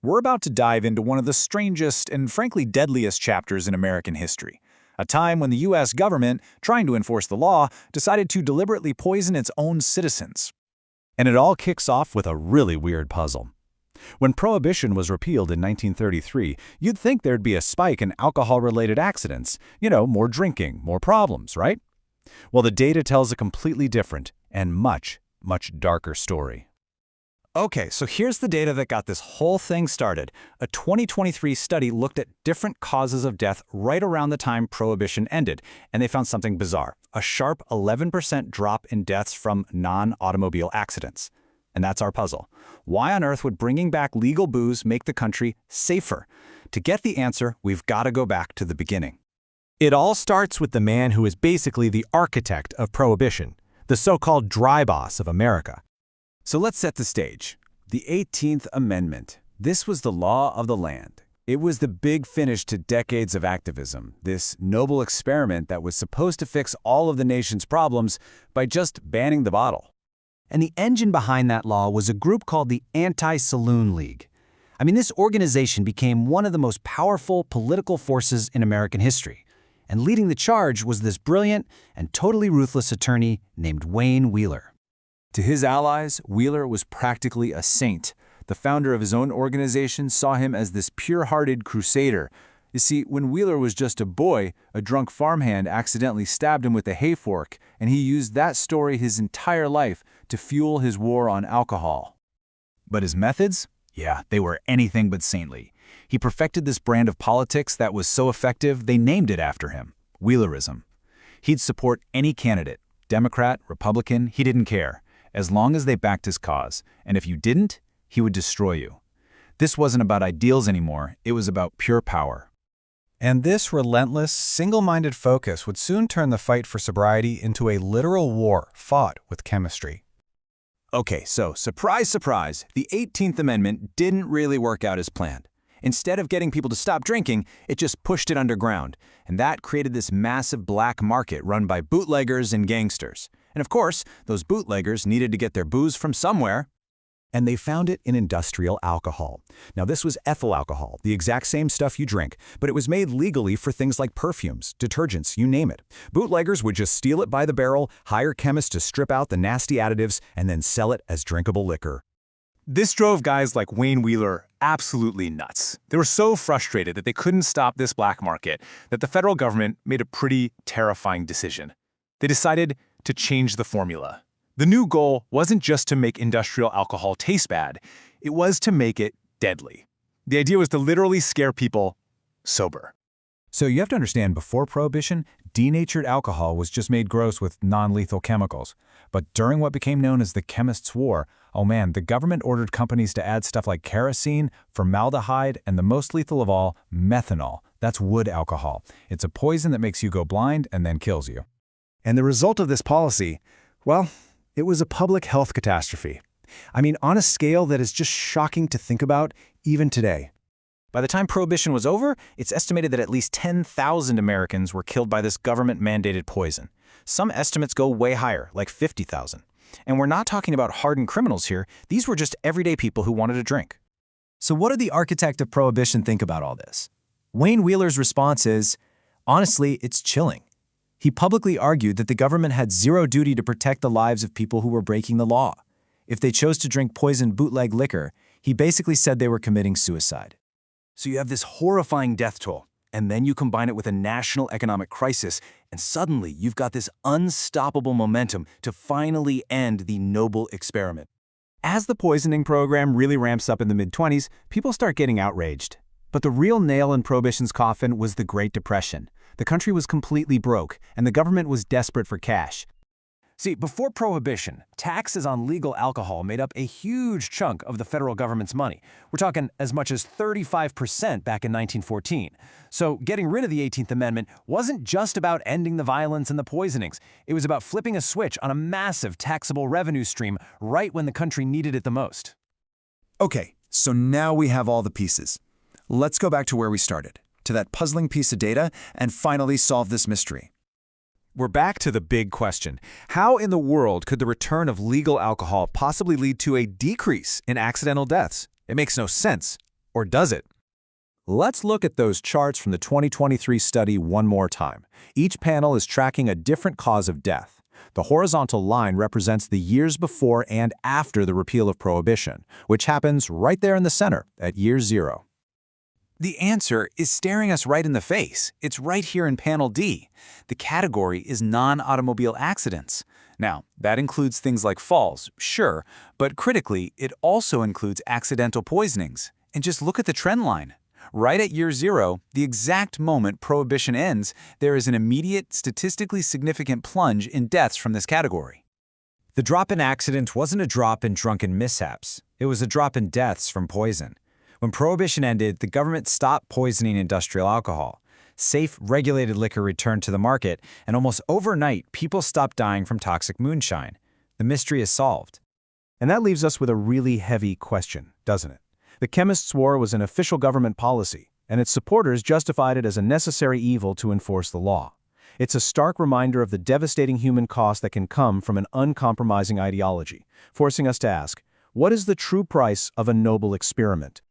We're about to dive into one of the strangest and frankly deadliest chapters in American history. A time when the U.S. government, trying to enforce the law, decided to deliberately poison its own citizens. And it all kicks off with a really weird puzzle. When Prohibition was repealed in 1933, you'd think there'd be a spike in alcohol-related accidents. More drinking, more problems, right? Well, the data tells a completely different and much, much darker story. Okay, so here's the data that got this whole thing started. A 2023 study looked at different causes of death right around the time Prohibition ended, and they found something bizarre: a sharp 11% drop in deaths from non-automobile accidents. And that's our puzzle. Why on earth would bringing back legal booze make the country safer? To get the answer, we've got to go back to the beginning. It all starts with the man who is basically the architect of Prohibition, the so-called dry boss of America. So let's set the stage. The 18th Amendment. This was the law of the land. It was the big finish to decades of activism, this noble experiment that was supposed to fix all of the nation's problems by just banning the bottle. And the engine behind that law was a group called the Anti-Saloon League. This organization became one of the most powerful political forces in American history. And leading the charge was this brilliant and totally ruthless attorney named Wayne Wheeler. To his allies, Wheeler was practically a saint. The founder of his own organization saw him as this pure-hearted crusader. You see, when Wheeler was just a boy, a drunk farmhand accidentally stabbed him with a hay fork, and he used that story his entire life to fuel his war on alcohol. But his methods? Yeah, they were anything but saintly. He perfected this brand of politics that was so effective they named it after him: Wheelerism. He'd support any candidate, Democrat, Republican, he didn't care, as long as they backed his cause, and if you didn't, he would destroy you. This wasn't about ideals anymore, it was about pure power. And this relentless, single-minded focus would soon turn the fight for sobriety into a literal war fought with chemistry. Okay, so surprise, surprise, the 18th Amendment didn't really work out as planned. Instead of getting people to stop drinking, it just pushed it underground, and that created this massive black market run by bootleggers and gangsters. And of course, those bootleggers needed to get their booze from somewhere. And they found it in industrial alcohol. Now, this was ethyl alcohol, the exact same stuff you drink, but it was made legally for things like perfumes, detergents, you name it. Bootleggers would just steal it by the barrel, hire chemists to strip out the nasty additives, and then sell it as drinkable liquor. This drove guys like Wayne Wheeler absolutely nuts. They were so frustrated that they couldn't stop this black market that the federal government made a pretty terrifying decision. They decided to change the formula. The new goal wasn't just to make industrial alcohol taste bad, it was to make it deadly. The idea was to literally scare people sober. So you have to understand, before Prohibition, denatured alcohol was just made gross with non-lethal chemicals. But during what became known as the Chemists' War, oh man, the government ordered companies to add stuff like kerosene, formaldehyde, and the most lethal of all, methanol. That's wood alcohol. It's a poison that makes you go blind and then kills you. And the result of this policy, well, it was a public health catastrophe. On a scale that is just shocking to think about, even today. By the time Prohibition was over, it's estimated that at least 10,000 Americans were killed by this government-mandated poison. Some estimates go way higher, like 50,000. And we're not talking about hardened criminals here. These were just everyday people who wanted to drink. So what did the architect of Prohibition think about all this? Wayne Wheeler's response is, honestly, it's chilling. He publicly argued that the government had zero duty to protect the lives of people who were breaking the law. If they chose to drink poisoned bootleg liquor, he basically said they were committing suicide. So you have this horrifying death toll, and then you combine it with a national economic crisis, and suddenly you've got this unstoppable momentum to finally end the noble experiment. As the poisoning program really ramps up in the mid-20s, people start getting outraged. But the real nail in Prohibition's coffin was the Great Depression. The country was completely broke, and the government was desperate for cash. See, before Prohibition, taxes on legal alcohol made up a huge chunk of the federal government's money. We're talking as much as 35% back in 1914. So getting rid of the 18th Amendment wasn't just about ending the violence and the poisonings. It was about flipping a switch on a massive taxable revenue stream right when the country needed it the most. Okay, so now we have all the pieces. Let's go back to where we started, to that puzzling piece of data, and finally solve this mystery. We're back to the big question. How in the world could the return of legal alcohol possibly lead to a decrease in accidental deaths? It makes no sense. Or does it? Let's look at those charts from the 2023 study one more time. Each panel is tracking a different cause of death. The horizontal line represents the years before and after the repeal of Prohibition, which happens right there in the center at year 0. The answer is staring us right in the face. It's right here in panel D. The category is non-automobile accidents. Now, that includes things like falls, sure, but critically, it also includes accidental poisonings. And just look at the trend line. Right at year 0, the exact moment Prohibition ends, there is an immediate, statistically significant plunge in deaths from this category. The drop in accident wasn't a drop in drunken mishaps. It was a drop in deaths from poison. When Prohibition ended, the government stopped poisoning industrial alcohol. Safe, regulated liquor returned to the market, and almost overnight, people stopped dying from toxic moonshine. The mystery is solved. And that leaves us with a really heavy question, doesn't it? The Chemists' War was an official government policy, and its supporters justified it as a necessary evil to enforce the law. It's a stark reminder of the devastating human cost that can come from an uncompromising ideology, forcing us to ask, what is the true price of a noble experiment?